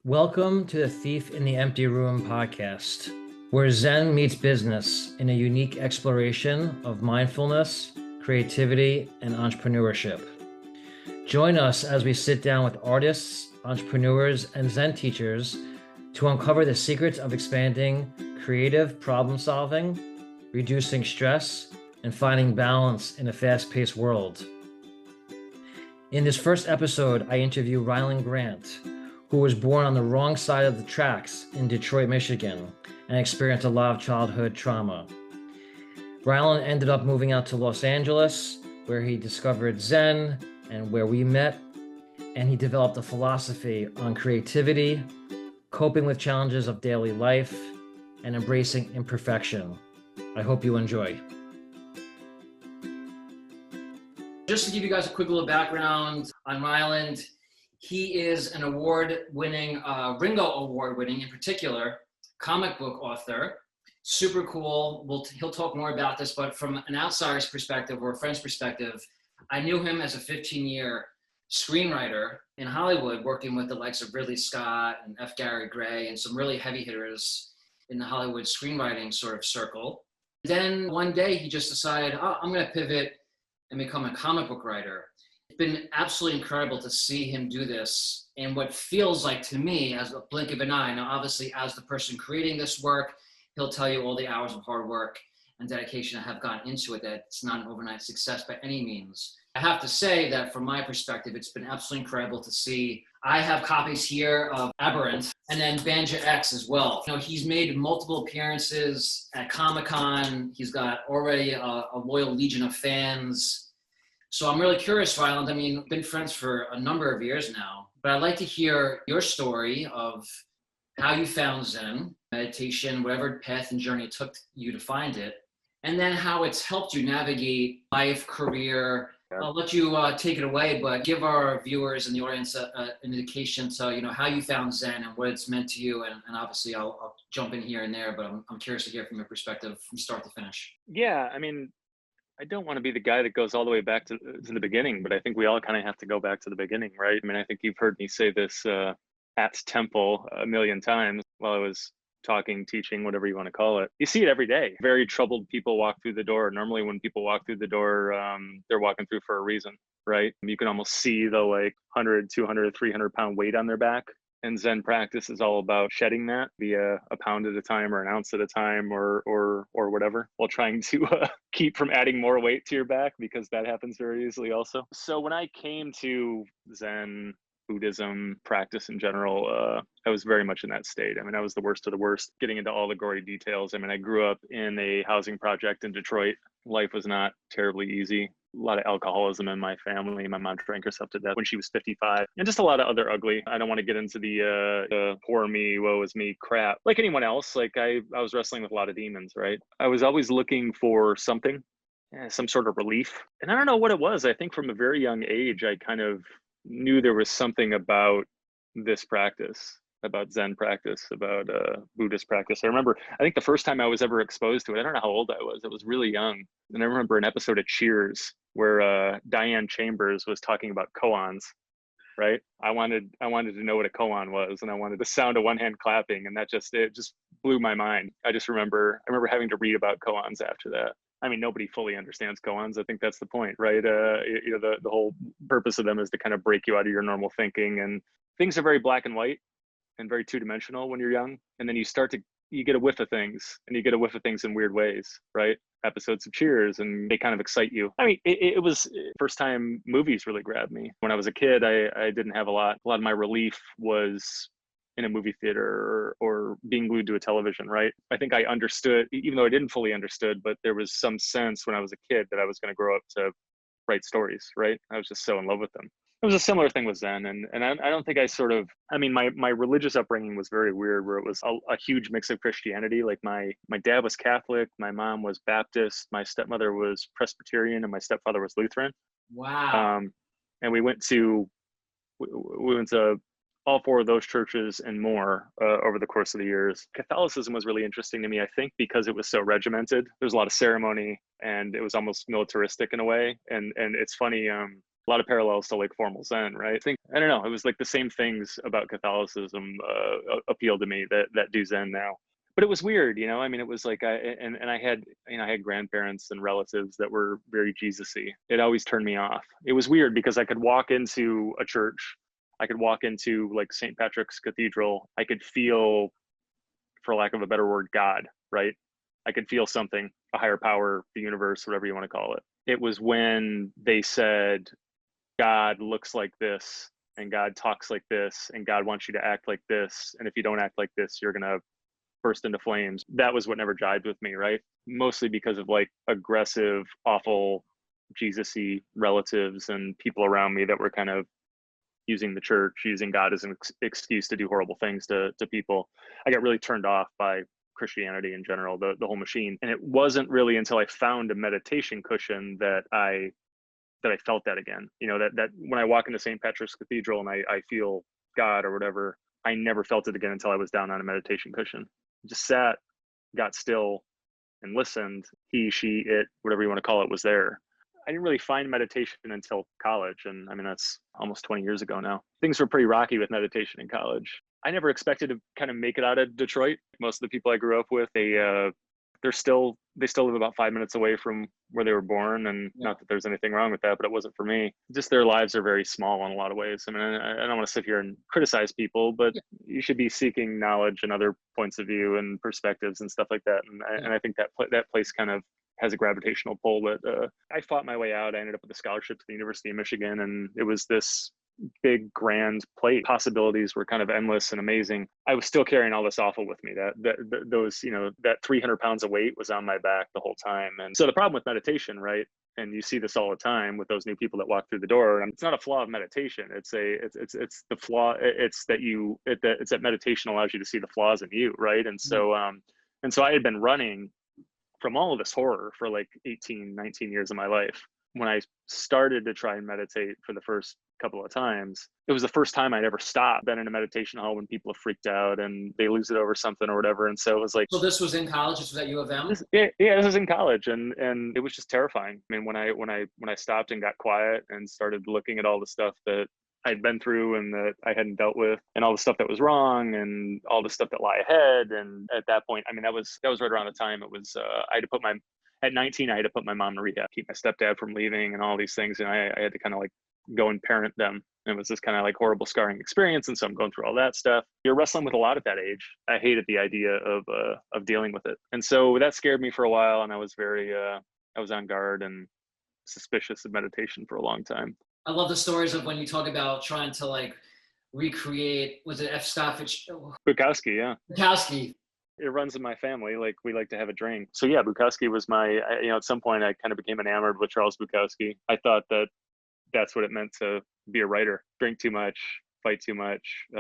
Welcome to the Thief in the Empty Room podcast, where Zen meets business in a unique exploration of mindfulness, creativity, and entrepreneurship. Join us as we sit down with artists, entrepreneurs, and Zen teachers to uncover the secrets of expanding creative problem solving, reducing stress, and finding balance in a fast-paced world. In this first episode, I interview Rylend Grant, who was born on the wrong side of the tracks in Detroit, Michigan, and experienced a lot of childhood trauma. Rylend ended up moving out to Los Angeles, where he discovered Zen and where we met, and he developed a philosophy on creativity, coping with challenges of daily life, and embracing imperfection. I hope you enjoy. Just to give you guys a quick little background on Rylend, he is an award-winning, Ringo Award-winning in particular, comic book author. Super cool. He'll talk more about this, but from an outsider's perspective or a friend's perspective, I knew him as a 15-year screenwriter in Hollywood, working with the likes of Ridley Scott and F. Gary Gray and some really heavy hitters in the Hollywood screenwriting sort of circle. Then one day he just decided, I'm going to pivot and become a comic book writer. It's been absolutely incredible to see him do this in what feels like to me as a blink of an eye. Now, obviously, as the person creating this work, he'll tell you all the hours of hard work and dedication that have gone into it, that it's not an overnight success by any means. I have to say that from my perspective, it's been absolutely incredible to see. I have copies here of Aberrant and then Banja X as well. You know, he's made multiple appearances at Comic-Con. He's got already a loyal legion of fans. So I'm really curious, Rylend. I mean, we've been friends for a number of years now, but I'd like to hear your story of how you found Zen, meditation, whatever path and journey it took you to find it, and then how it's helped you navigate life, career. I'll let you take it away, but give our viewers and the audience an indication to, how you found Zen and what it's meant to you. And obviously I'll jump in here and there, but I'm curious to hear from your perspective from start to finish. Yeah, I mean, I don't want to be the guy that goes all the way back to the beginning, but I think we all kind of have to go back to the beginning, right? I mean, I think you've heard me say this at Temple a million times while I was talking, teaching, whatever you want to call it. You see it every day. Very troubled people walk through the door. Normally when people walk through the door, they're walking through for a reason, right? You can almost see the 100, 200, 300 pound weight on their back. And Zen practice is all about shedding that via a pound at a time or an ounce at a time or whatever, while trying to keep from adding more weight to your back, because that happens very easily also. So when I came to Zen, Buddhism, practice in general, I was very much in that state. I mean, I was the worst of the worst, getting into all the gory details. I mean, I grew up in a housing project in Detroit. Life was not terribly easy. A lot of alcoholism in my family. My mom drank herself to death when she was 55, and just a lot of other ugly. I don't want to get into the poor me, woe is me crap. Like anyone else, I was wrestling with a lot of demons, right? I was always looking for something, some sort of relief. And I don't know what it was. I think from a very young age, I kind of knew there was something about this practice, about Zen practice, about Buddhist practice. I think the first time I was ever exposed to it, I don't know how old I was really young. And I remember an episode of Cheers where Diane Chambers was talking about koans, right? I wanted to know what a koan was, and I wanted the sound of one hand clapping, and it just blew my mind. I remember having to read about koans after that. I mean, nobody fully understands koans. I think that's the point, right? The whole purpose of them is to kind of break you out of your normal thinking, and things are very black and white and very two-dimensional when you're young, and then you get a whiff of things, and you get a whiff of things in weird ways, right? Episodes of Cheers, and they kind of excite you. I mean, it was first time movies really grabbed me. When I was a kid, I didn't have a lot of my relief was in a movie theater or being glued to a television, right? I think I understood, even though I didn't fully understood, but there was some sense when I was a kid that I was going to grow up to write stories, right? I was just so in love with them. It was a similar thing with Zen. And I don't think my religious upbringing was very weird, where it was a huge mix of Christianity. Like my dad was Catholic, my mom was Baptist, my stepmother was Presbyterian, and my stepfather was Lutheran. Wow. And we went to all four of those churches and more over the course of the years. Catholicism was really interesting to me, I think, because it was so regimented. There was a lot of ceremony, and it was almost militaristic in a way. And it's funny, A lot of parallels to like formal Zen, right? I don't know. It was like the same things about Catholicism appealed to me that do Zen now. But it was weird, you know. I mean, it was like I had, you know, I had grandparents and relatives that were very Jesus-y. It always turned me off. It was weird because I could walk into a church, I could walk into like St. Patrick's Cathedral, I could feel, for lack of a better word, God, right? I could feel something, a higher power, the universe, whatever you want to call it. It was when they said, God looks like this, and God talks like this, and God wants you to act like this. And if you don't act like this, you're going to burst into flames. That was what never jived with me, right? Mostly because of like aggressive, awful, Jesus-y relatives and people around me that were kind of using the church, using God as an excuse to do horrible things to people. I got really turned off by Christianity in general, the whole machine. And it wasn't really until I found a meditation cushion that I felt that again. You know, that when I walk into St. Patrick's Cathedral and I feel God or whatever, I never felt it again until I was down on a meditation cushion. Just sat, got still, and listened. He, she, it, whatever you want to call it, was there. I didn't really find meditation until college. And I mean, that's almost 20 years ago now. Things were pretty rocky with meditation in college. I never expected to kind of make it out of Detroit. Most of the people I grew up with, they still live about 5 minutes away from where they were born. And not that there's anything wrong with that, but it wasn't for me. Just their lives are very small in a lot of ways. I mean, I don't want to sit here and criticize people, but you should be seeking knowledge and other points of view and perspectives and stuff like that. And I think that place kind of has a gravitational pull. That I fought my way out. I ended up with a scholarship to the University of Michigan, and it was this big grand plate. Possibilities were kind of endless and amazing. I was still carrying all this awful with me. Those, you know, that 300 pounds of weight was on my back the whole time. And so the problem with meditation, right? And you see this all the time with those new people that walk through the door. And it's not a flaw of meditation. It's the flaw. It's that meditation allows you to see the flaws in you, right? And so I had been running from all of this horror for like 18, 19 years of my life. When I started to try and meditate for the first couple of times, it was the first time I'd ever stopped. Been in a meditation hall when people have freaked out and they lose it over something or whatever. And so it was like, so this was in college. This was at U of M. This was in college, and it was just terrifying. I mean, when I stopped and got quiet and started looking at all the stuff that I'd been through and that I hadn't dealt with, and all the stuff that was wrong and all the stuff that lie ahead. And at that point, I mean, that was right around the time it was, at 19, I had to put my mom in rehab, keep my stepdad from leaving and all these things. And I had to kind of like go and parent them. And it was this kind of like horrible scarring experience. And so I'm going through all that stuff. You're wrestling with a lot at that age. I hated the idea of dealing with it. And so that scared me for a while. And I was I was on guard and suspicious of meditation for a long time. I love the stories of when you talk about trying to like recreate, was it F. Scott Bukowski, yeah. Bukowski. It runs in my family. Like, we like to have a drink. So yeah, Bukowski was at some point I kind of became enamored with Charles Bukowski. I thought that that's what it meant to be a writer. Drink too much, fight too much. The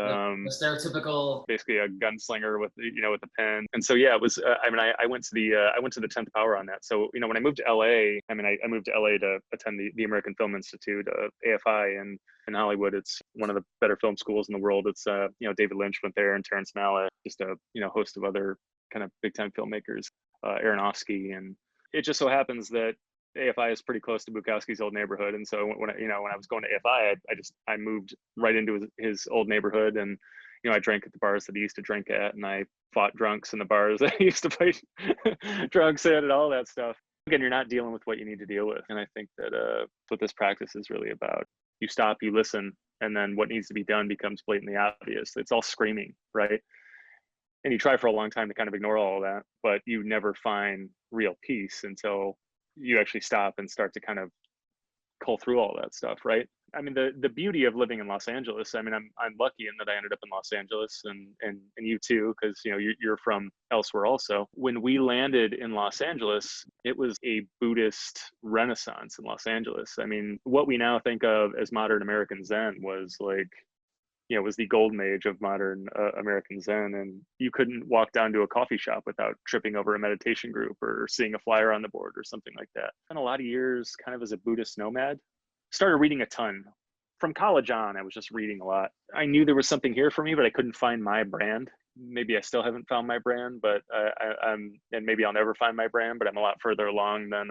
stereotypical, basically a gunslinger with a pen. And so yeah, it was. I went to the 10th power on that. So when I moved to LA, I moved to LA to attend the American Film Institute, AFI, and in Hollywood, it's one of the better film schools in the world. It's David Lynch went there, and Terrence Malick, just a host of other kind of big time filmmakers, Aronofsky, and it just so happens that AFI is pretty close to Bukowski's old neighborhood. And so when I was going to AFI, I moved right into his old neighborhood, and I drank at the bars that he used to drink at, and I fought drunks in the bars that he used to fight drunks at, and all that stuff. Again, you're not dealing with what you need to deal with. And I think that what this practice is really about. You stop, you listen, and then what needs to be done becomes blatantly obvious. It's all screaming, right? And you try for a long time to kind of ignore all of that, but you never find real peace until you actually stop and start to kind of cull through all that stuff, right? I mean, the beauty of living in Los Angeles, I mean, I'm lucky in that I ended up in Los Angeles, and you too, because you're from elsewhere also. When we landed in Los Angeles, it was a Buddhist renaissance in Los Angeles. I mean, what we now think of as modern American Zen was like, was the golden age of modern American Zen. And you couldn't walk down to a coffee shop without tripping over a meditation group or seeing a flyer on the board or something like that. Spent a lot of years kind of as a Buddhist nomad. Started reading a ton. From college on, I was just reading a lot. I knew there was something here for me, but I couldn't find my brand. Maybe I still haven't found my brand, but and maybe I'll never find my brand, but I'm a lot further along than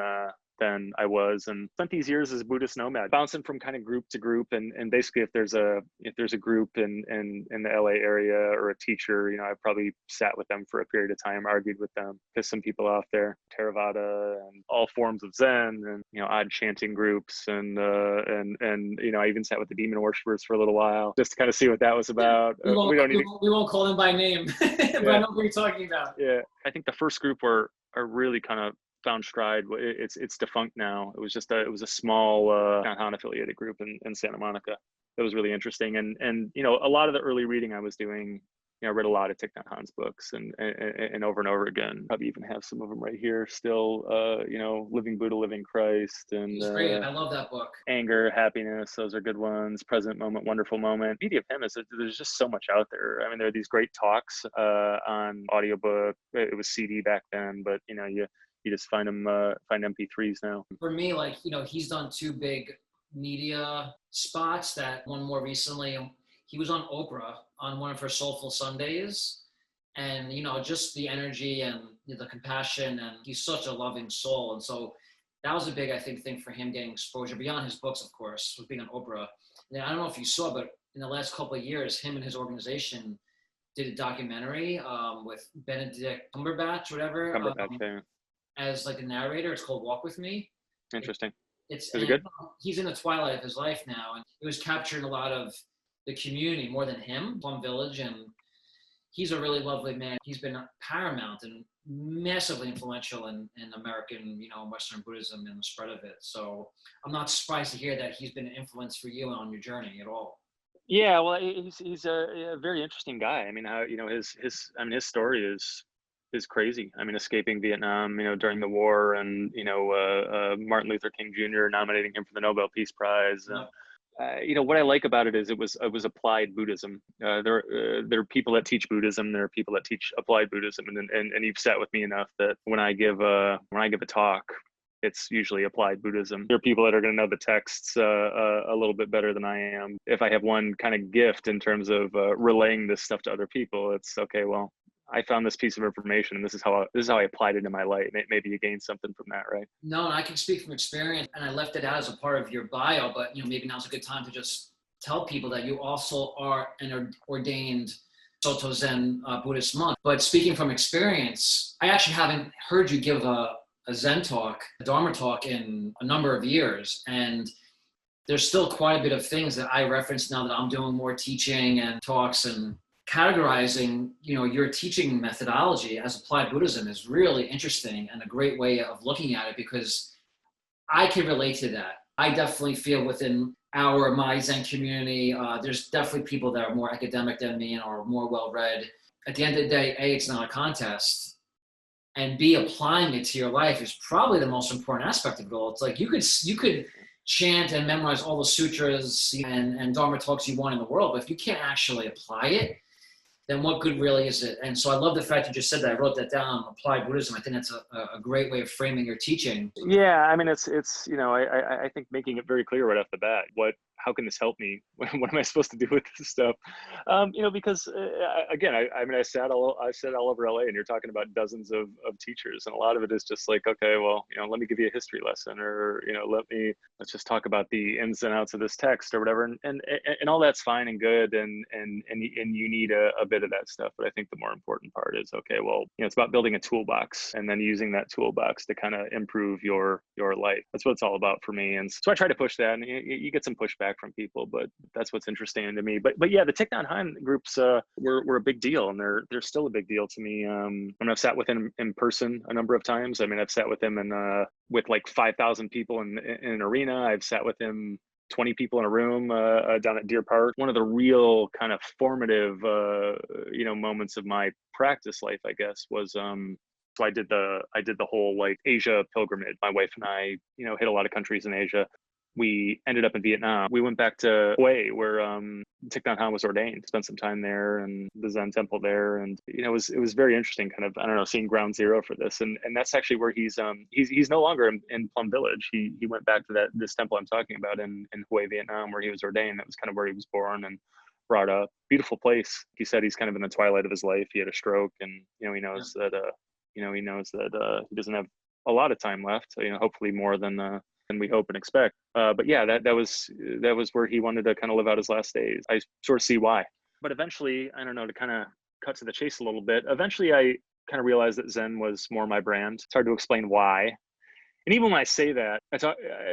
than I was, and spent these years as a Buddhist nomad, bouncing from kind of group to group. And basically, if there's a group in the LA area or a teacher, I probably sat with them for a period of time, argued with them, pissed some people off there. Theravada and all forms of Zen, and odd chanting groups, and I even sat with the demon worshippers for a little while just to kind of see what that was about. We won't call them by name, but I know what you're talking about. Yeah, I think the first group are really kind of found stride. It's defunct now. It was a small Thich Nhat Hanh affiliated group in Santa Monica. That was really interesting, and a lot of the early reading I was doing, I read a lot of Thich Nhat Hanh's books, and over and over again. Probably even have some of them right here still. Living Buddha, Living Christ, and it's great. I love that book. Anger, Happiness, those are good ones. Present Moment, Wonderful Moment. The beauty of him is that there's just so much out there. I mean, there are these great talks on audiobook. It was CD back then, but you just find them find MP3s now. For me, he's done 2 big media spots. That one more recently, he was on Oprah on one of her Soulful Sundays, and just the energy and the compassion, and he's such a loving soul. And so that was a big, I think, thing for him, getting exposure beyond his books, of course, was being on Oprah. And I don't know if you saw, but in the last couple of years, him and his organization did a documentary with Benedict Cumberbatch, whatever, as like the narrator. It's called Walk With Me. Interesting. Is it good? He's in the twilight of his life now, and it was capturing a lot of the community more than him, Plum Village, and he's a really lovely man. He's been paramount and massively influential in American, Western Buddhism and the spread of it. So I'm not surprised to hear that he's been an influence for you on your journey at all. Yeah, well, he's a very interesting guy. I mean, how his story is crazy. I mean, escaping Vietnam, during the war, and Martin Luther King Jr. nominating him for the Nobel Peace Prize. What I like about it is it was applied Buddhism. There are people that teach Buddhism. There are people that teach applied Buddhism, and you've sat with me enough that when I give a talk, it's usually applied Buddhism. There are people that are going to know the texts a little bit better than I am. If I have one kind of gift in terms of relaying this stuff to other people, it's okay. Well, I found this piece of information, and this is how I applied it in my life. Maybe you gain something from that, right? No, I can speak from experience, and I left it out as a part of your bio, but maybe now's a good time to just tell people that you also are an ordained Soto Zen Buddhist monk. But speaking from experience, I actually haven't heard you give a Zen talk, a Dharma talk, in a number of years, and there's still quite a bit of things that I reference now that I'm doing more teaching and talks, and categorizing, your teaching methodology as applied Buddhism is really interesting and a great way of looking at it, because I can relate to that. I definitely feel within my Zen community, there's definitely people that are more academic than me and are more well-read. At the end of the day, A, it's not a contest, and B, applying it to your life is probably the most important aspect of it all. It's like you could chant and memorize all the sutras and Dharma talks you want in the world, but if you can't actually apply it, then what good really is it? And so I love the fact you just said that. I wrote that down, applied Buddhism. I think that's a great way of framing your teaching. Yeah, I mean, it's I think making it very clear right off the bat, how can this help me? What am I supposed to do with this stuff? Because again, I sat all over LA, and you're talking about dozens of teachers, and a lot of it is just like, okay, well, let me give you a history lesson, or let's just talk about the ins and outs of this text or whatever, and all that's fine and good, and you need a bit of that stuff. But I think the more important part is, okay, well, it's about building a toolbox and then using that toolbox to kind of improve your life. That's what it's all about for me, and so I try to push that, and you get some pushback from people, but that's what's interesting to me. But yeah, the Thich Nhat Hanh groups were a big deal, and they're still a big deal to me. I've sat with him in person a number of times. I mean, I've sat with him with like 5,000 people in an arena. I've sat with him 20 people in a room down at Deer Park. One of the real kind of formative moments of my practice life, I guess, was so I did the whole like Asia pilgrimage. My wife and I, hit a lot of countries in Asia. We ended up in Vietnam. We went back to Hue, where Thich Nhat Hanh was ordained. Spent some time there, and the Zen temple there, and it was very interesting. Kind of, I don't know, seeing ground zero for this, and that's actually where he's no longer in Plum Village. He went back to this temple I'm talking about in Hue, Vietnam, where he was ordained. That was kind of where he was born and brought up. Beautiful place. He said he's kind of in the twilight of his life. He had a stroke, and he knows that he doesn't have a lot of time left, hopefully more than we hope and expect. But yeah, that was where he wanted to kind of live out his last days. I sort of see why. But eventually, I don't know, to kind of cut to the chase a little bit, eventually I kind of realized that Zen was more my brand. It's hard to explain why. And even when I say that, I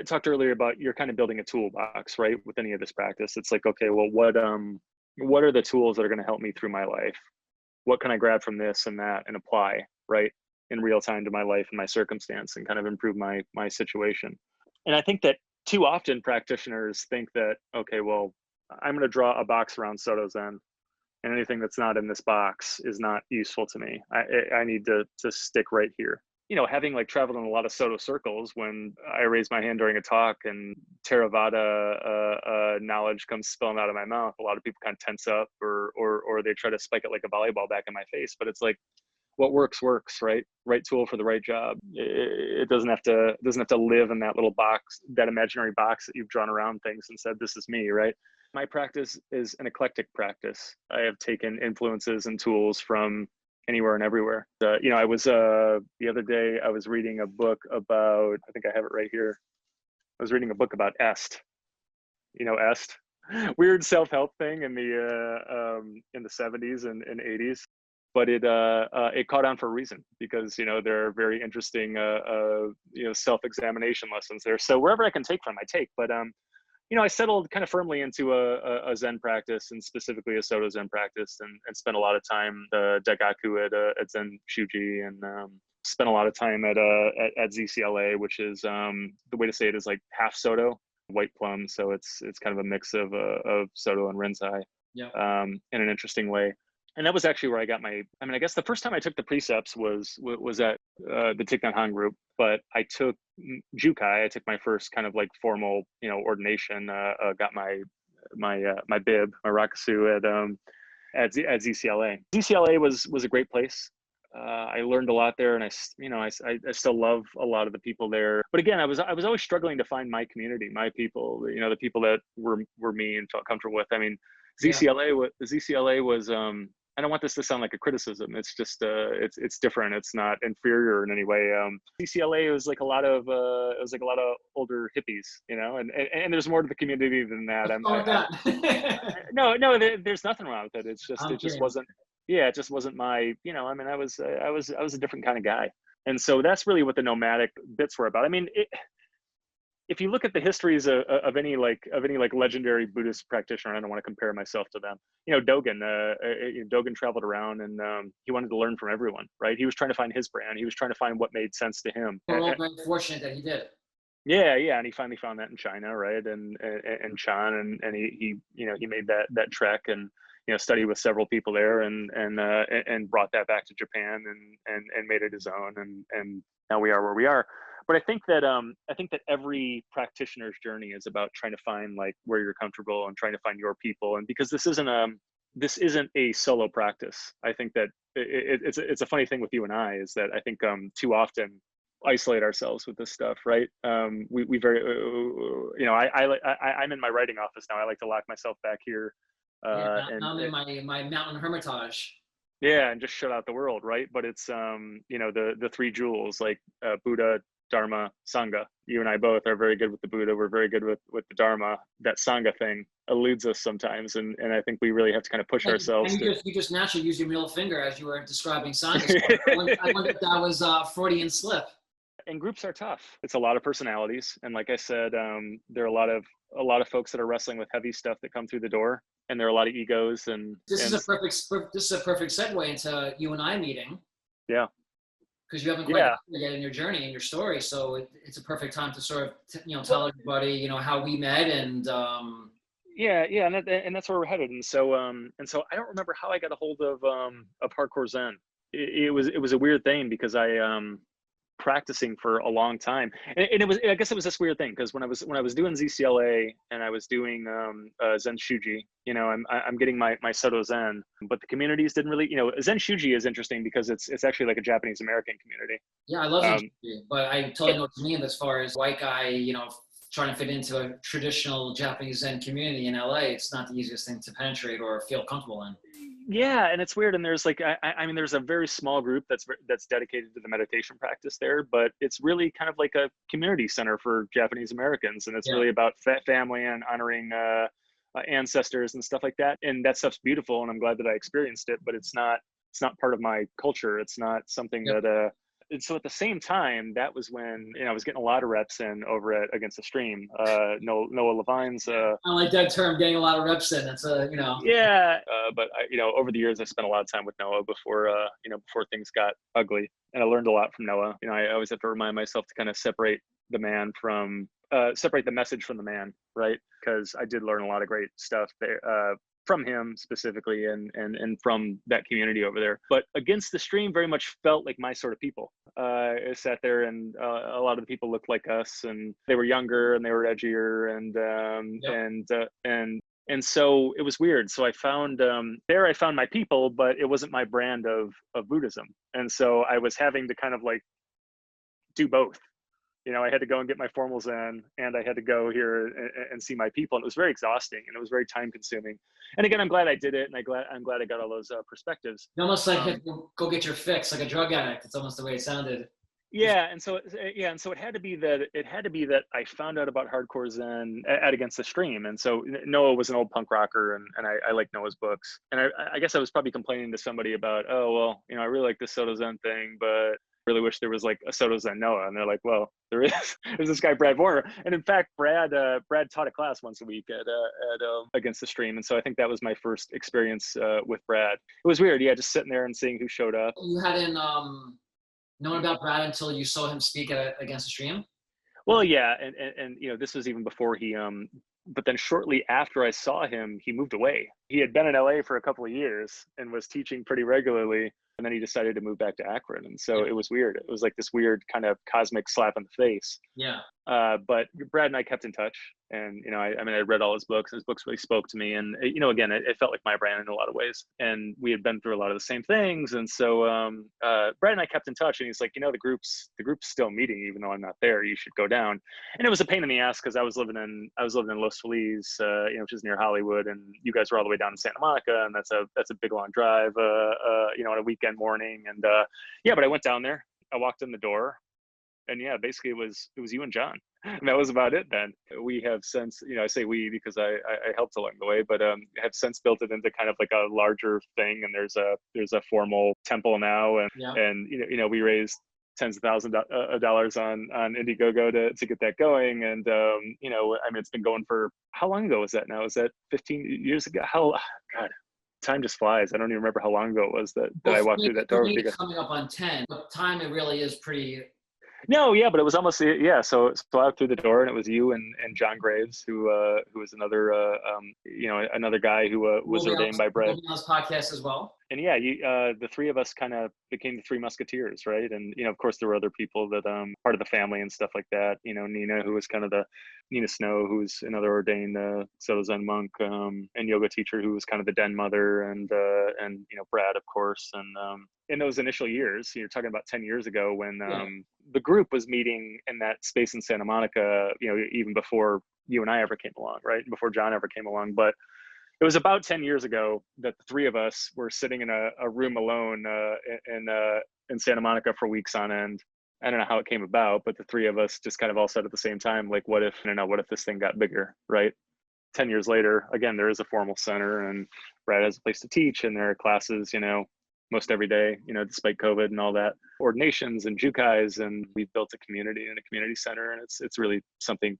talked earlier about you're kind of building a toolbox, right? With any of this practice, it's like, okay, well, what are the tools that are going to help me through my life? What can I grab from this and that and apply, right, in real time to my life and my circumstance, and kind of improve my situation? And I think that too often practitioners think that, okay, well, I'm going to draw a box around Soto Zen, and anything that's not in this box is not useful to me. I need to stick right here. Having like traveled in a lot of Soto circles, when I raise my hand during a talk and Theravada knowledge comes spilling out of my mouth, a lot of people kind of tense up, or they try to spike it like a volleyball back in my face. But it's like, what works, right? Right tool for the right job. It doesn't have to live in that little box, that imaginary box that you've drawn around things and said, this is me, right? My practice is an eclectic practice. I have taken influences and tools from anywhere and everywhere. I was the other day, I was reading a book about, I think I have it right here. I was reading a book about Est. Est, weird self-help thing in the 70s and 80s. But it caught on for a reason, because there are very interesting self-examination lessons there. So wherever I can take from, I take. But I settled kind of firmly into a Zen practice, and specifically a Soto Zen practice, and spent a lot of time Daigaku at Zen Shuji, and spent a lot of time at ZCLA, which is the way to say it is like half Soto, white plum. So it's kind of a mix of Soto and Rinzai, in an interesting way. And that was actually where I got I guess the first time I took the precepts was at the Thich Nhat Hanh group, but I took Jukai. I took my first kind of like formal, ordination, got my bib, my rakusu at ZCLA. ZCLA was a great place. I learned a lot there, and I still love a lot of the people there. But again, I was always struggling to find my community, my people, the people that were me and felt comfortable with. I mean, ZCLA was I don't want this to sound like a criticism. It's just it's different. It's not inferior in any way. ZCLA was like a lot of older hippies, and there's more to the community than that. No, there's nothing wrong with it. It's just it just wasn't. Yeah, it just wasn't my. I was a different kind of guy, and so that's really what the nomadic bits were about. I mean, if you look at the histories of any legendary Buddhist practitioner, I don't want to compare myself to them. Dogen traveled around, and he wanted to learn from everyone, right? He was trying to find his brand. He was trying to find what made sense to him. We're all very fortunate that he did. Yeah, and he finally found that in China, right? And Chan, and he made that trek, and studied with several people there, and brought that back to Japan, and made it his own, and now we are where we are. But I think that every practitioner's journey is about trying to find like where you're comfortable and trying to find your people. And because this isn't a solo practice, I think that it's a funny thing with you and I is that I think too often isolate ourselves with this stuff, right? We very I'm in my writing office now. I like to lock myself back here. And I'm in my mountain hermitage. Yeah, and just shut out the world, right? But it's the three jewels, like Buddha, Dharma, Sangha. You and I both are very good with the Buddha. We're very good with the Dharma. That Sangha thing eludes us sometimes, and I think we really have to kind of push ourselves. And you just naturally used your middle finger as you were describing Sangha. I wonder if that was Freudian slip. And groups are tough. It's a lot of personalities, and like I said, there are a lot of folks that are wrestling with heavy stuff that come through the door, and there are a lot of egos. And this is a perfect segue into you and I meeting. Yeah. Because you haven't quite gotten yet in your journey and your story, so it's a perfect time to sort of tell everybody how we met and. And that's where we're headed. And so I don't remember how I got a hold of Hardcore Zen. It was a weird thing because I practicing for a long time, and I guess it was this weird thing because when I was doing ZCLA and I was doing Zen Shuji, I'm getting my Soto Zen, but the communities didn't really, Zen Shuji is interesting because it's actually like a Japanese American community. Yeah, I love Zen Shuji, but I totally know what you mean as far as white guy, trying to fit into a traditional Japanese Zen community in LA. It's not the easiest thing to penetrate or feel comfortable in. Yeah, and it's weird. And there's like, I mean, there's a very small group that's dedicated to the meditation practice there, but it's really kind of like a community center for Japanese Americans, and it's Yeah. really about family and honoring ancestors and stuff like that. And that stuff's beautiful, and I'm glad that I experienced it. But it's not part of my culture. It's not something Yep. that. And so at the same time, that was when I was getting a lot of reps in over at Against the Stream. Noah Levine's. I like that term, getting a lot of reps in. That's Yeah, but over the years, I spent a lot of time with Noah before things got ugly, and I learned a lot from Noah. I always have to remind myself to kind of separate the message from the man, right? Because I did learn a lot of great stuff there. From him specifically and from that community over there. But Against the Stream very much felt like my sort of people. I sat there and a lot of the people looked like us, and they were younger and they were edgier and so it was weird. So I found I found my people, but it wasn't my brand of Buddhism. And so I was having to kind of like do both. I had to go and get my formals in, and I had to go here and see my people. And it was very exhausting, and it was very time consuming. And again, I'm glad I did it, and I'm glad I got all those perspectives. you almost like go get your fix, like a drug addict. It's almost the way it sounded. Yeah, and so it had to be that I found out about hardcore Zen at Against the Stream. And so Noah was an old punk rocker, and I like Noah's books. And I guess I was probably complaining to somebody about, oh well, I really like this Soto Zen thing, but really wish there was like a Soto Zen Noah. And they're like, well, there is. There's this guy Brad Warner, and in fact, Brad taught a class once a week at Against the Stream. And so I think that was my first experience with Brad. It was weird, yeah, just sitting there and seeing who showed up. You hadn't known about Brad until you saw him speak at Against the Stream? Well, yeah, and this was even before he but then shortly after I saw him, he moved away. He had been in LA for a couple of years and was teaching pretty regularly, and then he decided to move back to Akron. And so It was weird. It was like this weird kind of cosmic slap in the face. Yeah. But Brad and I kept in touch, and I read all his books. His books really spoke to me, and again, it felt like my brand in a lot of ways. And we had been through a lot of the same things, and so Brad and I kept in touch. And he's like, the group's still meeting, even though I'm not there. You should go down. And it was a pain in the ass because I was living in Los Feliz, which is near Hollywood, and you guys were all the way down in Santa Monica, and that's a big long drive, on a weekend morning. And but I went down there. I walked in the door. And yeah, basically it was you and John. And that was about it then. We have since, I say we because I helped along the way, but have since built it into kind of like a larger thing. And there's a formal temple now. And we raised tens of thousands of dollars on Indiegogo to get that going. And, it's been going for, how long ago was that now? Was that 15 years ago? God, time just flies. I don't even remember how long ago it was that I walked through that door. Coming up on 10, but time, it really is pretty. No, yeah, but it was almost, yeah. So I walked through the door, and it was you and John Graves, who was another another guy who was ordained by Brad. On this podcast as well. And yeah, the three of us kind of became the Three Musketeers, right? And of course, there were other people that part of the family and stuff like that. Nina, who was kind of Nina Snow, who's another ordained Soto Zen monk and yoga teacher, who was kind of the den mother, and Brad, of course. And in those initial years, you're talking about 10 years ago, when the group was meeting in that space in Santa Monica, even before you and I ever came along, right? Before John ever came along, but. It was about 10 years ago that the three of us were sitting in a room alone in Santa Monica for weeks on end. I don't know how it came about, but the three of us just kind of all said at the same time, like, what if this thing got bigger, right? 10 years later, again, there is a formal center, and Brad has a place to teach, and there are classes, most every day, despite COVID and all that, ordinations and jukais, and we've built a community and a community center, and it's really something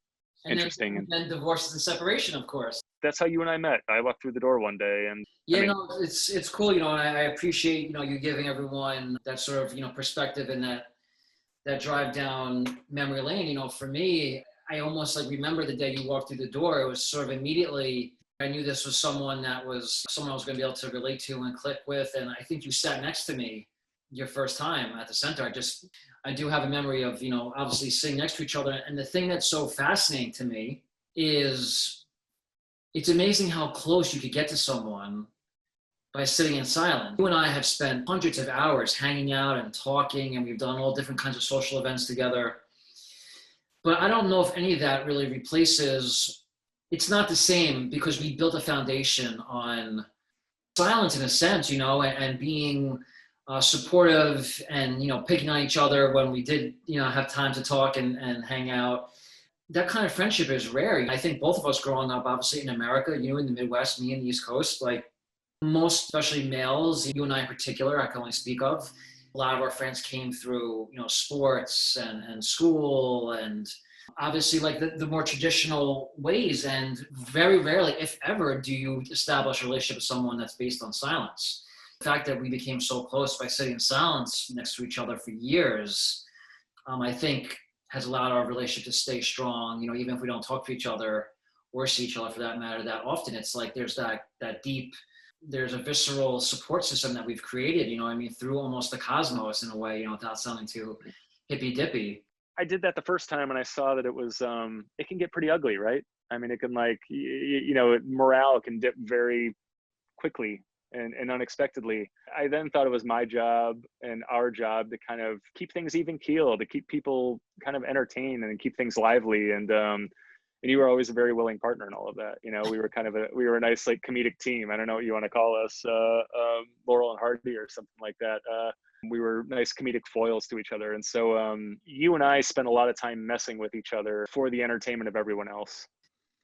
interesting. And then divorces and separation, of course. That's how you and I met. I walked through the door one day, and it's cool. And I appreciate you giving everyone that sort of perspective and that drive down memory lane. For me, I almost remember the day you walked through the door. It was sort of immediately I knew this was someone I was going to be able to relate to and click with. And I think you sat next to me your first time at the center. I do have a memory of obviously sitting next to each other. And the thing that's so fascinating to me is. It's amazing how close you could get to someone by sitting in silence. You and I have spent hundreds of hours hanging out and talking, and we've done all different kinds of social events together. But I don't know if any of that really replaces, it's not the same because we built a foundation on silence in a sense, and being supportive and, picking on each other when we did, have time to talk and hang out. That kind of friendship is rare. I think both of us growing up, obviously in America, you in the Midwest, me in the East Coast, like most, especially males, you and I in particular, I can only speak of. A lot of our friends came through, sports and school and obviously like the more traditional ways. And very rarely, if ever, do you establish a relationship with someone that's based on silence. The fact that we became so close by sitting in silence next to each other for years, I think has allowed our relationship to stay strong, even if we don't talk to each other or see each other for that matter that often. It's like there's that deep, there's a visceral support system that we've created, through almost the cosmos in a way, without sounding too hippy dippy. I did that the first time and I saw that it was, it can get pretty ugly, right? I mean, it can morale can dip very quickly and unexpectedly. I then thought it was my job and our job to kind of keep things even keel, to keep people kind of entertained and keep things lively. And you were always a very willing partner in all of that. We were we were a nice like comedic team. I don't know what you want to call us, Laurel and Hardy or something like that. We were nice comedic foils to each other. And so you and I spent a lot of time messing with each other for the entertainment of everyone else.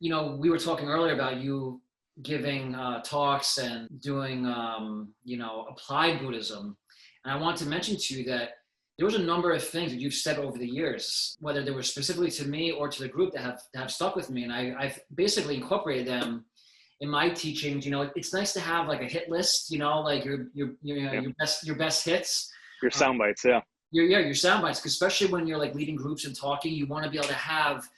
We were talking earlier about you giving talks and doing, applied Buddhism. And I want to mention to you that there was a number of things that you've said over the years, whether they were specifically to me or to the group that have stuck with me. And I've basically incorporated them in my teachings. It's nice to have like a hit list, like your best hits. Your sound bites, yeah. Your sound bites, especially when you're like leading groups and talking, you want to be able to have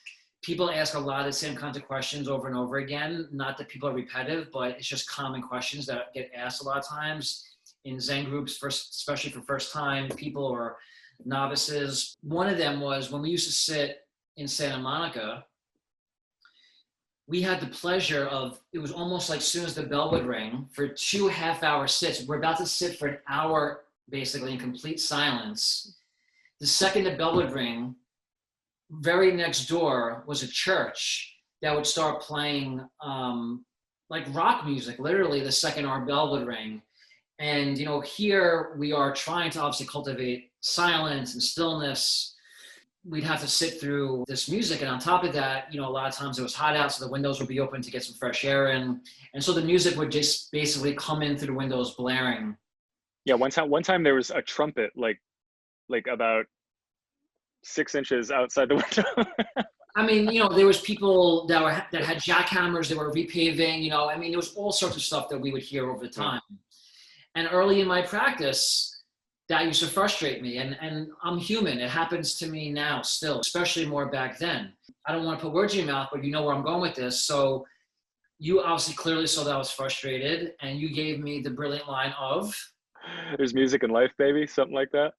people ask a lot of the same kinds of questions over and over again. Not that people are repetitive, but it's just common questions that get asked a lot of times in Zen groups, especially for first time people or novices. One of them was when we used to sit in Santa Monica, we had the pleasure of, it was almost like as soon as the bell would ring for 2 half-hour sits, we're about to sit for an hour, basically in complete silence. The second the bell would ring, very next door was a church that would start playing like rock music, literally the second our bell would ring. And, here we are trying to obviously cultivate silence and stillness. We'd have to sit through this music. And on top of that, a lot of times it was hot out, so the windows would be open to get some fresh air in. And so the music would just basically come in through the windows blaring. Yeah, one time there was a trumpet, like about 6 inches outside the window. I mean, there was people that had jackhammers, that were repaving, there was all sorts of stuff that we would hear over the time. And early in my practice, that used to frustrate me. And I'm human. It happens to me now still, especially more back then. I don't want to put words in your mouth, but you know where I'm going with this. So you obviously clearly saw that I was frustrated, and you gave me the brilliant line of, "There's music in life, baby," something like that.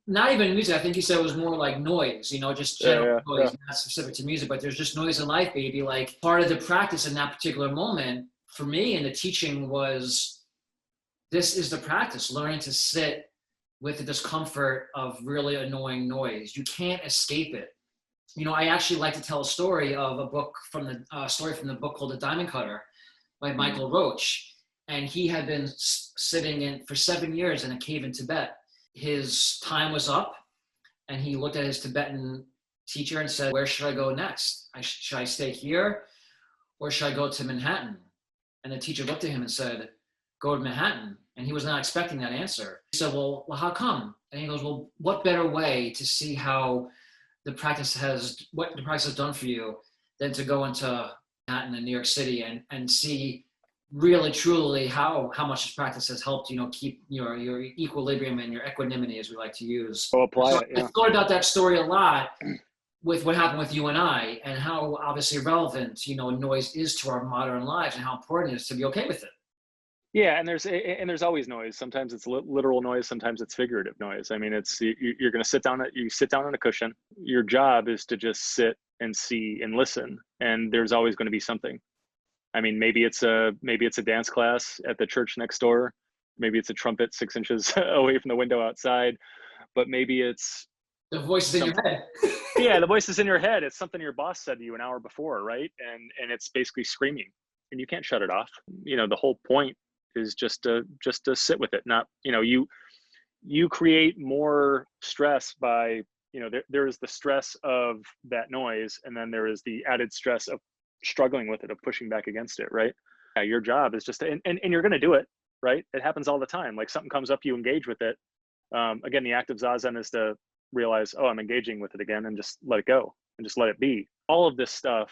Not even music. I think you said it was more like noise, just general noise, not specific to music, but there's just noise in life, baby. Like part of the practice in that particular moment for me and the teaching was, this is the practice, learning to sit with the discomfort of really annoying noise. You can't escape it. I actually like to tell a story of a book from the book called The Diamond Cutter by Michael Roach. And he had been sitting for 7 years in a cave in Tibet. His time was up, and he looked at his Tibetan teacher and said, "Where should I go next? Should I stay here, or should I go to Manhattan?" And the teacher looked at him and said, "Go to Manhattan." And he was not expecting that answer. He said, well, how come? And he goes, well, what better way to see how what the practice has done for you than to go into Manhattan and New York City and see really truly how much this practice has helped keep your equilibrium and your equanimity, as we like to use. Apply it. Yeah. I thought about that story a lot with what happened with you and I, and how obviously relevant noise is to our modern lives, and how important it is to be okay with it. Yeah, and there's always noise. Sometimes it's literal noise, sometimes it's figurative noise. I mean, you're going to sit down on a cushion. Your job is to just sit and see and listen, and there's always going to be something. I mean, maybe it's a dance class at the church next door. Maybe it's a trumpet 6 inches away from the window outside, but maybe it's the voices in your head. Yeah, the voice is in your head. It's something your boss said to you an hour before, right? And it's basically screaming and you can't shut it off. The whole point is just to sit with it. Not, you create more stress by, there is the stress of that noise, and then there is the added stress of struggling with it, of pushing back against it, right? Yeah, your job is just to, and you're going to do it, right? It happens all the time. Like something comes up, you engage with it. Again, the act of zazen is to realize, oh, I'm engaging with it again, and just let it go and just let it be. All of this stuff,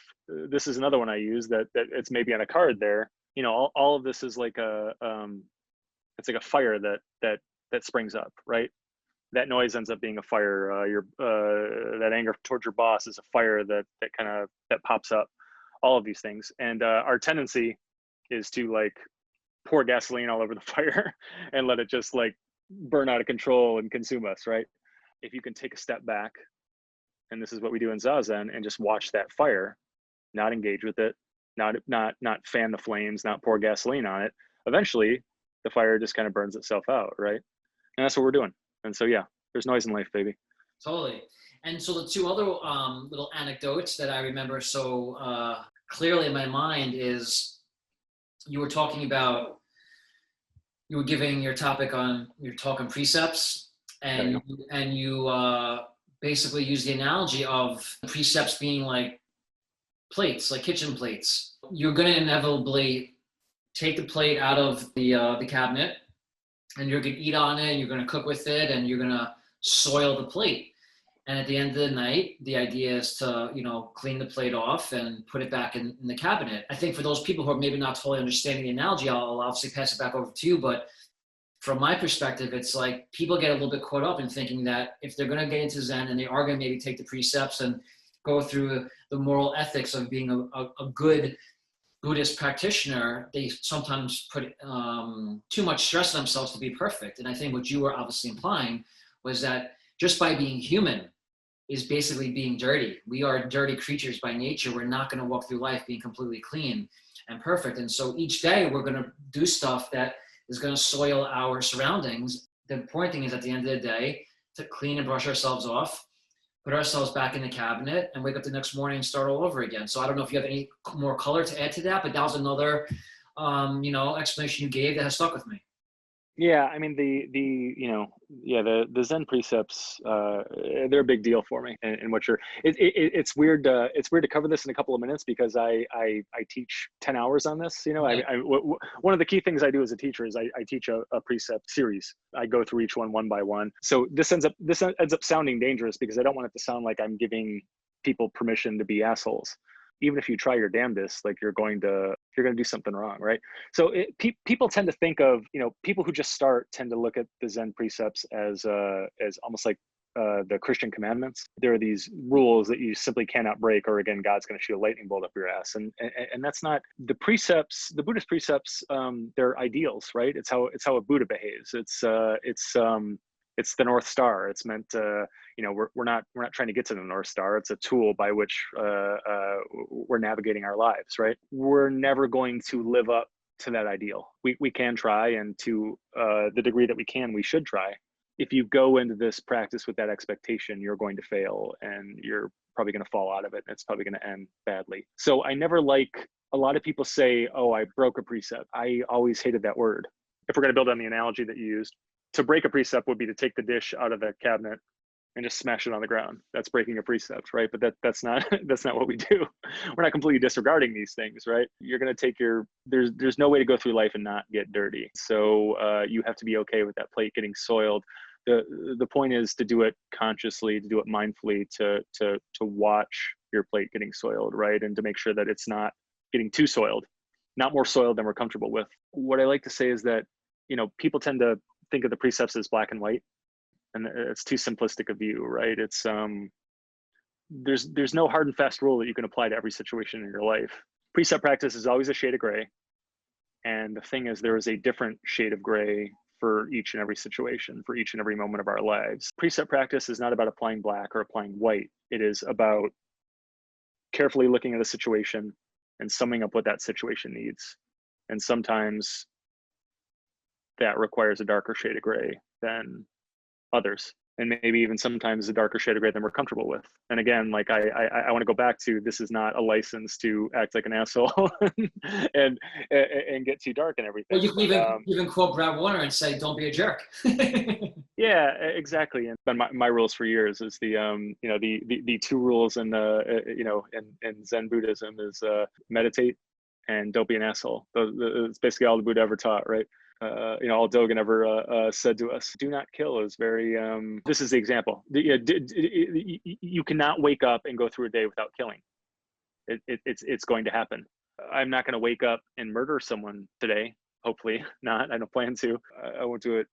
this is another one I use that it's maybe on a card there. All of this is like it's like a fire that springs up, right? That noise ends up being a fire. That anger towards your boss is a fire that pops up. All of these things, and our tendency is to like pour gasoline all over the fire and let it just like burn out of control and consume us, right? If you can take a step back, and this is what we do in zazen, and just watch that fire, not engage with it, not fan the flames, not pour gasoline on it, eventually the fire just kind of burns itself out, right? And that's what we're doing. And so, yeah, there's noise in life, baby. Totally. And so the two other little anecdotes that I remember so clearly in my mind is you were talking about, you were giving your topic on, you're talking precepts, and you basically use the analogy of precepts being like plates, like kitchen plates. You're going to inevitably take the plate out of the cabinet, and you're going to eat on it, and you're going to cook with it, and you're going to soil the plate. And at the end of the night, the idea is to, clean the plate off and put it back in the cabinet. I think for those people who are maybe not totally understanding the analogy, I'll obviously pass it back over to you. But from my perspective, it's like people get a little bit caught up in thinking that if they're going to get into Zen and they are going to maybe take the precepts and go through the moral ethics of being a good Buddhist practitioner, they sometimes put too much stress on themselves to be perfect. And I think what you were obviously implying was that just by being human is basically being dirty. We are dirty creatures by nature. We're not going to walk through life being completely clean and perfect. And so each day we're going to do stuff that is going to soil our surroundings. The important thing is at the end of the day to clean and brush ourselves off, put ourselves back in the cabinet, and wake up the next morning and start all over again. So I don't know if you have any more color to add to that, but that was another explanation you gave that has stuck with me. Yeah, I mean the Zen precepts, they're a big deal for me. And what it's weird. It's weird to cover this in a couple of minutes because I teach 10 hours on this. One of the key things I do as a teacher is I teach a precept series. I go through each one by one. So this ends up sounding dangerous because I don't want it to sound like I'm giving people permission to be assholes. Even if you try your damnedest, like you're going to do something wrong, right? So people tend to think of, people who just start tend to look at the Zen precepts as almost like the Christian commandments. There are these rules that you simply cannot break, or again, God's going to shoot a lightning bolt up your ass. And that's not the precepts. The Buddhist precepts, they're ideals, right? It's how a Buddha behaves. It's the North Star. It's meant to, we're not trying to get to the North Star. It's a tool by which we're navigating our lives, right? We're never going to live up to that ideal. We can try, and to the degree that we can, we should try. If you go into this practice with that expectation, you're going to fail, and you're probably going to fall out of it. And it's probably going to end badly. So I never like, a lot of people say, oh, I broke a precept. I always hated that word. If we're going to build on the analogy that you used, to break a precept would be to take the dish out of the cabinet and just smash it on the ground. That's breaking a precept, right? But that's not what we do. We're not completely disregarding these things, right? You're going to take there's no way to go through life and not get dirty. So you have to be okay with that plate getting soiled. The point is to do it consciously, to do it mindfully, to watch your plate getting soiled, right? And to make sure that it's not getting too soiled, not more soiled than we're comfortable with. What I like to say is that, people tend to think of the precepts as black and white, and it's too simplistic a view, right? It's there's no hard and fast rule that you can apply to every situation in your life. Precept practice is always a shade of gray, and the thing is, there is a different shade of gray for each and every situation, for each and every moment of our lives. Precept practice is not about applying black or applying white. It is about carefully looking at a situation and summing up what that situation needs. And sometimes that requires a darker shade of gray than others. and maybe even sometimes a darker shade of gray than we're comfortable with. And again, like I want to go back to, this is not a license to act like an asshole and get too dark and everything. Well, you can even quote Brad Warner and say, "Don't be a jerk." Yeah, exactly. And been my rules for years is the the two rules in in Zen Buddhism is meditate and don't be an asshole. It's basically all the Buddha ever taught, right? All Dogen ever said to us. Do not kill is very. This is the example. You cannot wake up and go through a day without killing. It's going to happen. I'm not going to wake up and murder someone today. Hopefully not. I don't plan to. I won't do it,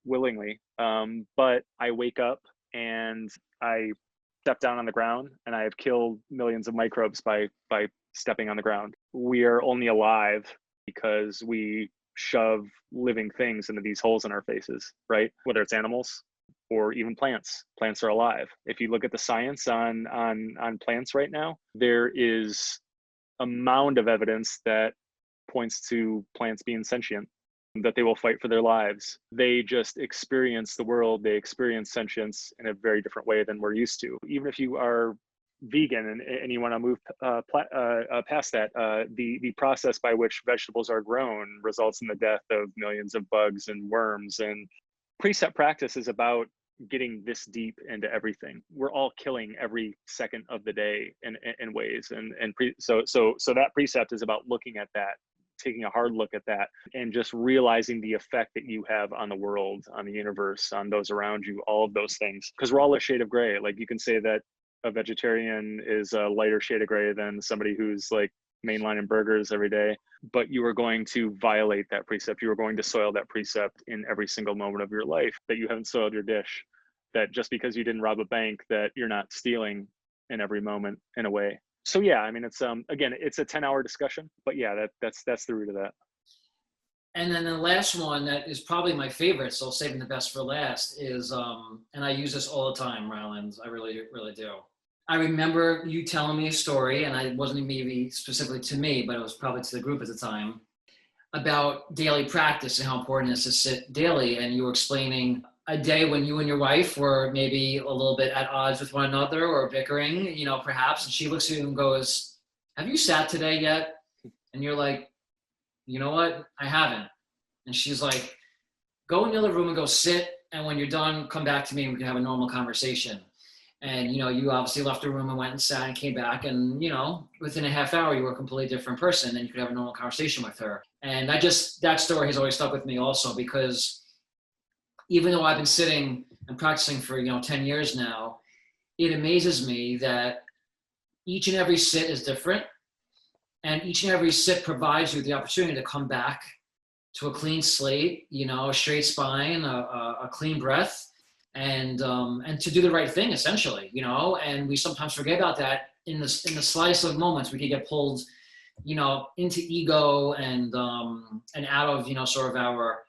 willingly. But I wake up and I step down on the ground, and I have killed millions of microbes by stepping on the ground. We are only alive because we shove living things into these holes in our faces, right? Whether it's animals or even plants. Plants are alive. If you look at the science on plants right now, there is a mound of evidence that points to plants being sentient, that they will fight for their lives. They just experience the world, they experience sentience in a very different way than we're used to. Even if you are vegan and you want to move past that, the process by which vegetables are grown results in the death of millions of bugs and worms. And precept practice is about getting this deep into everything. We're all killing every second of the day in ways, so that precept is about looking at that, taking a hard look at that, and just realizing the effect that you have on the world, on the universe, on those around you, all of those things. Because we're all a shade of gray. Like, you can say that a vegetarian is a lighter shade of gray than somebody who's like mainlining burgers every day, but you are going to violate that precept. You are going to soil that precept in every single moment of your life, that you haven't soiled your dish, that just because you didn't rob a bank, that you're not stealing in every moment in a way. So yeah, I mean, it's again, it's a 10-hour discussion, but yeah, that's the root of that. And then the last one that is probably my favorite, so saving the best for last, is and I use this all the time, Rylend. I really, really do. I remember you telling me a story, and it wasn't maybe specifically to me, but it was probably to the group at the time, about daily practice and how important it is to sit daily. And you were explaining a day when you and your wife were maybe a little bit at odds with one another or bickering, perhaps. And she looks at you and goes, "Have you sat today yet?" And you're like, "You know what? I haven't." And she's like, "Go in the other room and go sit. And when you're done, come back to me and we can have a normal conversation." And, you obviously left the room and went and sat and came back. And, within a half hour, you were a completely different person and you could have a normal conversation with her. And that story has always stuck with me also, because even though I've been sitting and practicing for, 10 years now, it amazes me that each and every sit is different. And each and every sit provides you the opportunity to come back to a clean slate, a straight spine, a clean breath, and to do the right thing, essentially, and we sometimes forget about that in the slice of moments. We could get pulled, into ego and out of, sort of our,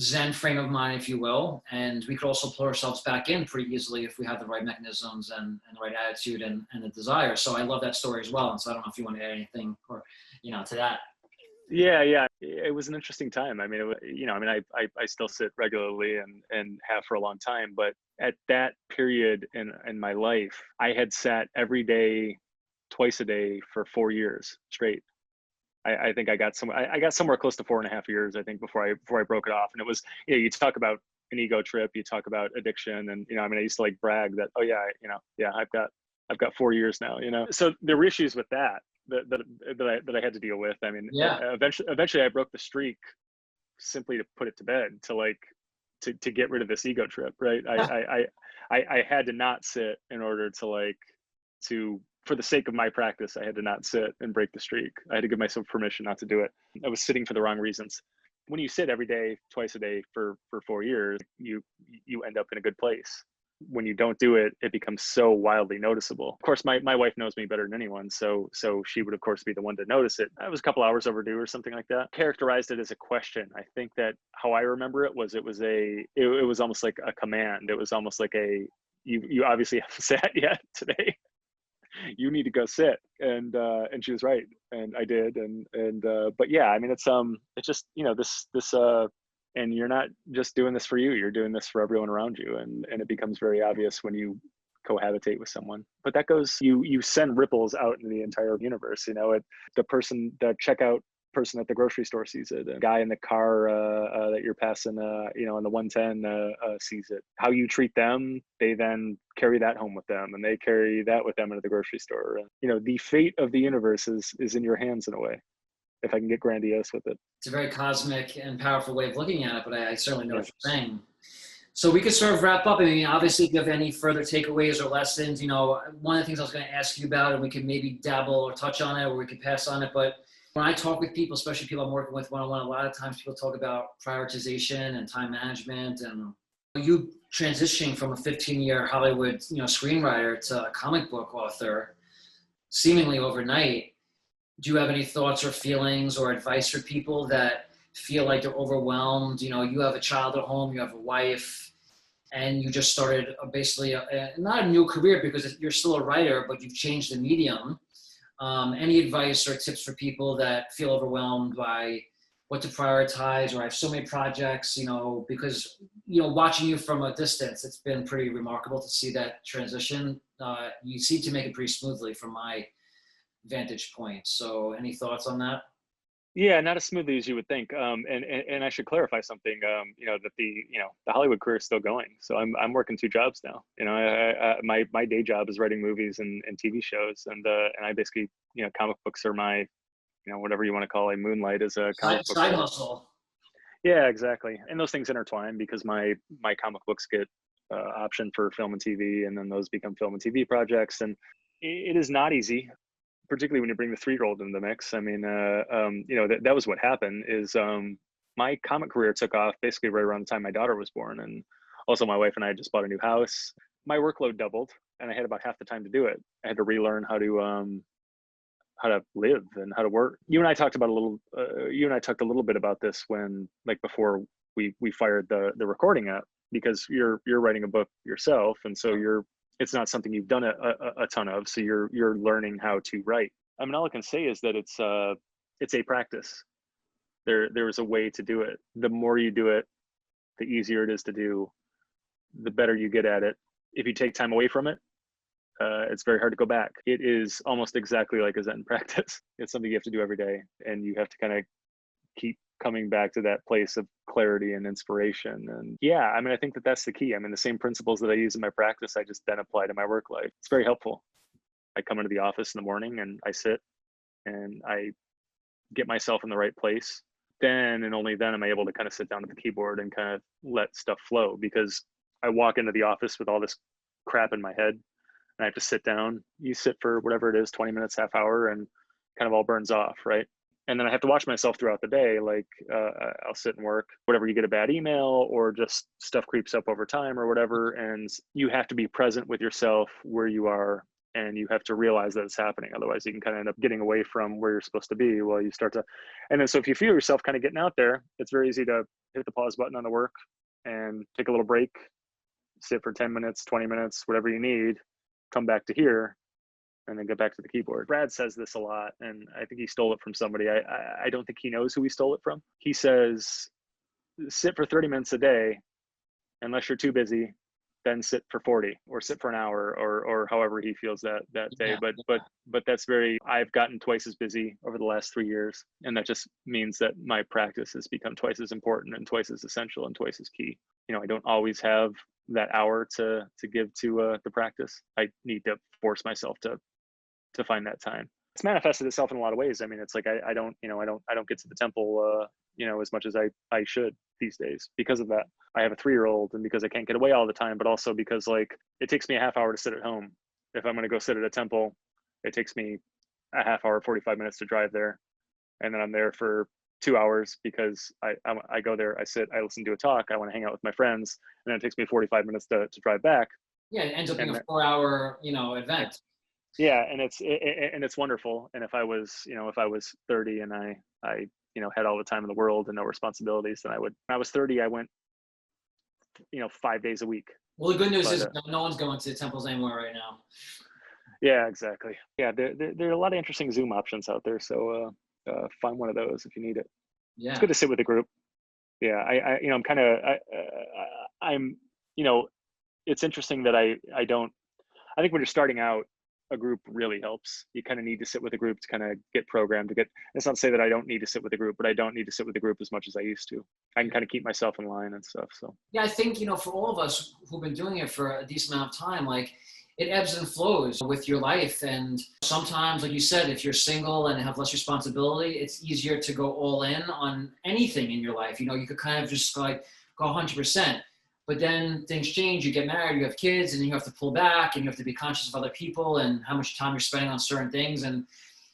Zen frame of mind, if you will. And we could also pull ourselves back in pretty easily if we have the right mechanisms and the right attitude and the desire. So I love that story as well. And so I don't know if you want to add anything or, to that. Yeah. It was an interesting time. I mean, I still sit regularly and have for a long time, but at that period in my life, I had sat every day, twice a day for 4 years straight. I think I got somewhere close to 4.5 years, I think, before I broke it off. And it was, you talk about an ego trip, you talk about addiction, and I used to like brag that, oh yeah, I've got 4 years now, So there were issues with that I had to deal with. I mean, Yeah. Eventually I broke the streak simply to put it to bed, to get rid of this ego trip, right? I had to not sit in order to for the sake of my practice, I had to not sit and break the streak. I had to give myself permission not to do it. I was sitting for the wrong reasons. When you sit every day, twice a day for 4 years, you end up in a good place. When you don't do it, it becomes so wildly noticeable. Of course, my wife knows me better than anyone, so she would of course be the one to notice it. I was a couple hours overdue or something like that. Characterized it as a question. I think that how I remember it was almost like a command. It was almost like you obviously haven't sat yet today. You need to go sit. And she was right, and I did. But yeah, I mean, it's just this And you're not just doing this for you, you're doing this for everyone around you. And it becomes very obvious when you cohabitate with someone. But that goes, you send ripples out in the entire universe. You know, the checkout person at the grocery store sees it. A guy in the car that you're passing, you know, on the 110 sees it. How you treat them, they then carry that home with them, and they carry that with them into the grocery store. And, you know, the fate of the universe is in your hands in a way, if I can get grandiose with it. It's a very cosmic and powerful way of looking at it, but I certainly know what you're saying. So we could sort of wrap up. I mean, obviously, if you have any further takeaways or lessons, you know, one of the things I was going to ask you about, and we could maybe dabble or touch on it, or we could pass on it, but when I talk with people, especially people I'm working with one-on-one, a lot of times people talk about prioritization and time management, and you transitioning from a 15-year Hollywood, you know, screenwriter to a comic book author, seemingly overnight. Do you have any thoughts or feelings or advice for people that feel like they're overwhelmed? You know, you have a child at home, you have a wife, and you just started basically not a new career because you're still a writer, but you've changed the medium. Any advice or tips for people that feel overwhelmed by what to prioritize, or I have so many projects, you know, because, you know, watching you from a distance, it's been pretty remarkable to see that transition. You seem to make it pretty smoothly from my vantage point. So any thoughts on that? Yeah, not as smoothly as you would think. And I should clarify something. You know, that the Hollywood career is still going. So I'm working two jobs now. You know, my day job is writing movies and TV shows, and I basically, you know, comic books are my, you know, whatever you want to call a moonlight as a comic book Side hustle. Yeah, exactly. And those things intertwine because my comic books get optioned for film and TV, and then those become film and TV projects, and it is not easy, particularly when you bring the 3-year-old into the mix. I mean, you know, that was what happened is my comic career took off basically right around the time my daughter was born. And also my wife and I had just bought a new house. My workload doubled and I had about half the time to do it. I had to relearn how to live and how to work. You and I talked a little bit about this when, like, before we fired the recording app, because you're writing a book yourself. And so it's not something you've done a ton of. So you're learning how to write. I mean, all I can say is that it's a practice. There is a way to do it. The more you do it, the easier it is to do, the better you get at it. If you take time away from it, it's very hard to go back. It is almost exactly like a Zen practice. It's something you have to do every day, and you have to kind of keep coming back to that place of clarity and inspiration. And yeah, I mean, I think that's the key. I mean, the same principles that I use in my practice, I just then apply to my work life. It's very helpful. I come into the office in the morning and I sit and I get myself in the right place. Then and only then am I able to kind of sit down at the keyboard and kind of let stuff flow, because I walk into the office with all this crap in my head and I have to sit down. You sit for whatever it is, 20 minutes, half hour, and kind of all burns off, right? And then I have to watch myself throughout the day. Like I'll sit and work, whatever, you get a bad email or just stuff creeps up over time or whatever. And you have to be present with yourself where you are, and you have to realize that it's happening. Otherwise you can kind of end up getting away from where you're supposed to be while you start to, and then so if you feel yourself kind of getting out there, it's very easy to hit the pause button on the work and take a little break, sit for 10 minutes, 20 minutes, whatever you need, come back to here, and then get back to the keyboard. Brad says this a lot, and I think he stole it from somebody. I don't think he knows who he stole it from. He says, sit for 30 minutes a day, unless you're too busy, then sit for 40 or sit for an hour or however he feels that day. Yeah. But that's I've gotten twice as busy over the last 3 years. And that just means that my practice has become twice as important and twice as essential and twice as key. You know, I don't always have that hour to give to the practice. I need to force myself to find that time. It's manifested itself in a lot of ways. I mean, it's like I don't get to the temple as much as I should these days because of that. I have a 3-year-old, and because I can't get away all the time, but also because, like, it takes me a half hour to sit at home. If I'm going to go sit at a temple, it takes me a half hour, 45 minutes to drive there. And then I'm there for 2 hours because I go there, I sit, I listen to a talk, I want to hang out with my friends, and then it takes me 45 minutes to drive back. Yeah, it ends up being a 4-hour, event. Yeah, and it's wonderful. And if I was 30 and I had all the time in the world and no responsibilities, then when I was 30, I went 5 days a week. Well, the good news is no one's going to the temples anymore right now. Yeah, exactly. Yeah, there are a lot of interesting Zoom options out there, so find one of those if you need it. Yeah, it's good to sit with a group. Yeah, I'm, it's interesting that I think when you're starting out, a group really helps. You kind of need to sit with a group to kind of get programmed to get, it's not to say that I don't need to sit with a group, but I don't need to sit with a group as much as I used to. I can kind of keep myself in line and stuff. So yeah, I think, for all of us who've been doing it for a decent amount of time, like it ebbs and flows with your life. And sometimes, like you said, if you're single and have less responsibility, it's easier to go all in on anything in your life. You could kind of just like go 100%. But then things change, you get married, you have kids, and you have to pull back, and you have to be conscious of other people and how much time you're spending on certain things.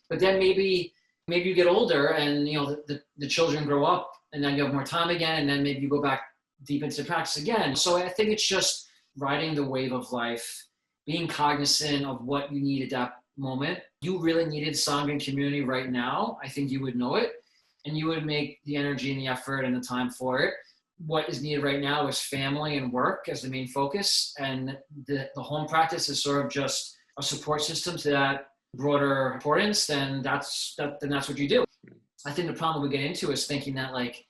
But then maybe you get older and, the children grow up, and then you have more time again, and then maybe you go back deep into practice again. So I think it's just riding the wave of life, being cognizant of what you need at that moment. You really needed Sangha and community right now. I think you would know it, and you would make the energy and the effort and the time for it. What is needed right now is family and work as the main focus, and the home practice is sort of just a support system to that broader importance. Then that's what you do. I think the problem we get into is thinking that like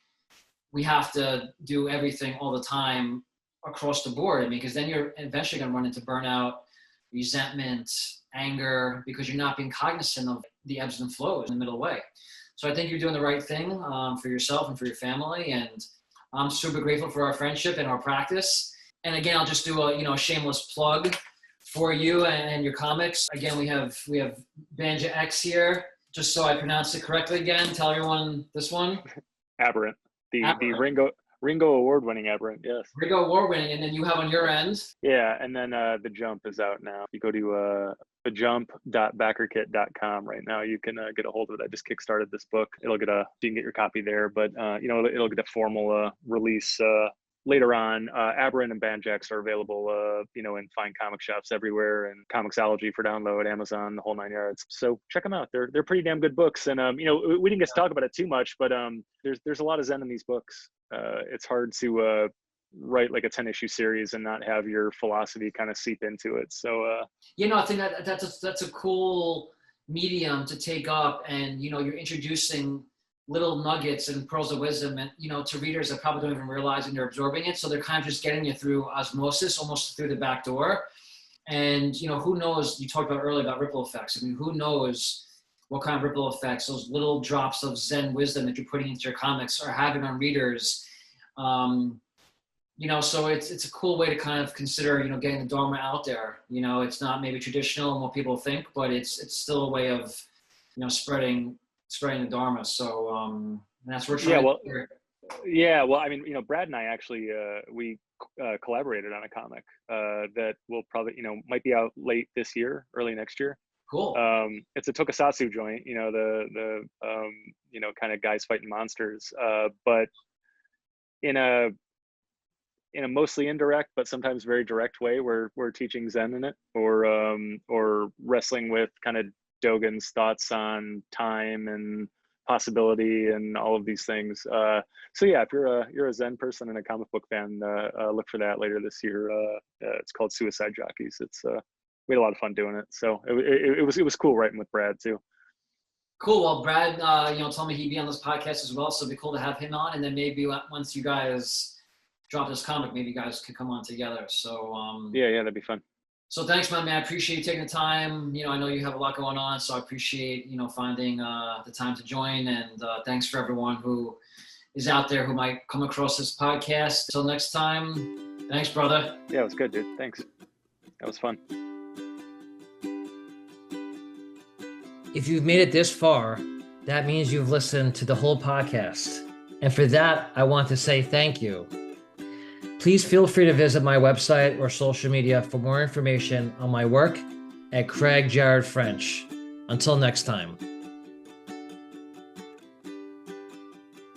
we have to do everything all the time across the board. Because then you're eventually going to run into burnout, resentment, anger, because you're not being cognizant of the ebbs and flows in the middle way. So I think you're doing the right thing for yourself and for your family, and I'm super grateful for our friendship and our practice. And again, I'll just do a shameless plug for you and your comics. Again, we have Banja X here. Just so I pronounce it correctly again, tell everyone this one. Aberrant. The Ringo award-winning Aberrant, yes. Ringo award-winning, and then you have on your end. Yeah, and then The Jump is out now. You go to thejump.backerkit.com right now. You can get a hold of it. I just kickstarted this book. You can get your copy there, but it'll get a formal release later on. Aberrant and Banjax are available, in fine comic shops everywhere, and Comixology for download, Amazon, the whole 9 yards. So check them out. They're pretty damn good books. And we didn't get to talk about it too much, but there's a lot of Zen in these books. It's hard to write like a 10-issue series and not have your philosophy kind of seep into it. So I think that's a cool medium to take up, and you're introducing little nuggets and pearls of wisdom, and to readers that probably don't even realize and they're absorbing it, so they're kind of just getting you through osmosis, almost through the back door. And who knows, you talked about earlier about ripple effects. I mean, who knows what kind of ripple effects those little drops of Zen wisdom that you're putting into your comics are having on readers. So it's a cool way to kind of consider, getting the Dharma out there. It's not maybe traditional and what people think, but it's still a way of, spreading the Dharma. So that's what we're trying to do. Yeah, well, I mean, Brad and I actually, we collaborated on a comic that will probably, might be out late this year, early next year. Cool. It's a tokusatsu joint, the kind of guys fighting monsters, but in a mostly indirect, but sometimes very direct way, where we're teaching Zen in it, or wrestling with kind of Dogen's thoughts on time and possibility and all of these things. So yeah, if you're a Zen person and a comic book fan, look for that later this year. It's called Suicide Jockeys. We had a lot of fun doing it. So it was cool writing with Brad too. Cool. Well, Brad, told me he'd be on this podcast as well, so it'd be cool to have him on. And then maybe once you guys drop this comic, maybe you guys could come on together. So yeah, that'd be fun. So thanks, man. I appreciate you taking the time. I know you have a lot going on, so I appreciate, finding the time to join. And thanks for everyone who is out there who might come across this podcast. Until next time, thanks, brother. Yeah, it was good, dude. Thanks. That was fun. If you've made it this far, that means you've listened to the whole podcast. And for that, I want to say thank you. Please feel free to visit my website or social media for more information on my work at Craig Jared French. Until next time.